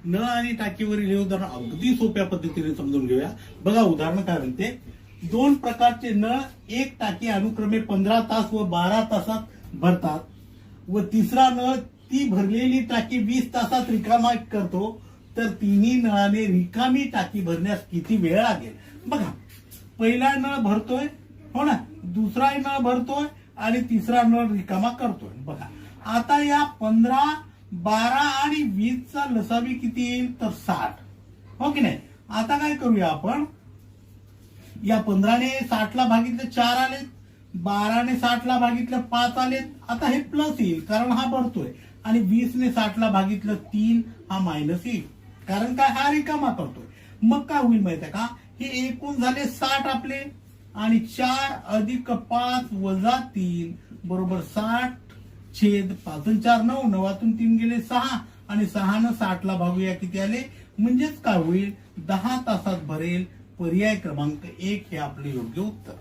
नळ आणि टाकीवरील हे उदाहरण अगदी सोप्या पद्धतीने समजून घेऊया. बघा उदाहरण काय म्हणते, 2 प्रकारचे नळ एक टाकी अनुक्रमे 15 तास व 12 तासात भरतात व तिसरा नळ ती भरलेली टाकी 20 तासात रिकामा करतो, तर तिन्ही नळाने रिकामी टाकी भरण्यास किती वेळ लागेल. बघा, पहिला नळ भरतोय, हो ना, दुसरा नळ भरतोय आणि तिसरा नळ रिकामा करतोय. बघा आता या 15, 12 आणि 20 चा लसावी किती येईल, तर 60, हो की नाही. आता काय करूया आपण, या 15 ने 60 ला भागितले 4 आलेत, 12 ने 60 ला भागितलं 5 आलेत. आता हे प्लस येईल कारण हा भरतोय, आणि 20 ने 60 ला भागितलं 3 हा मायनस येईल कारण काय, हा रिकामा करतोय. मग काय होईल माहिती आहे का, हे एकूण झाले 60 आपले, आणि 4 अधिक 5 वजा 3 बरोबर 60 छेद 5 4 9, 9 3 गेले 6, आणि 6 न 60 ला भागूया किती आले, म्हणजेच काय होईल, 10 तासात भरेल. पर्याय क्रमांक 1 हे आपले योग्य उत्तर.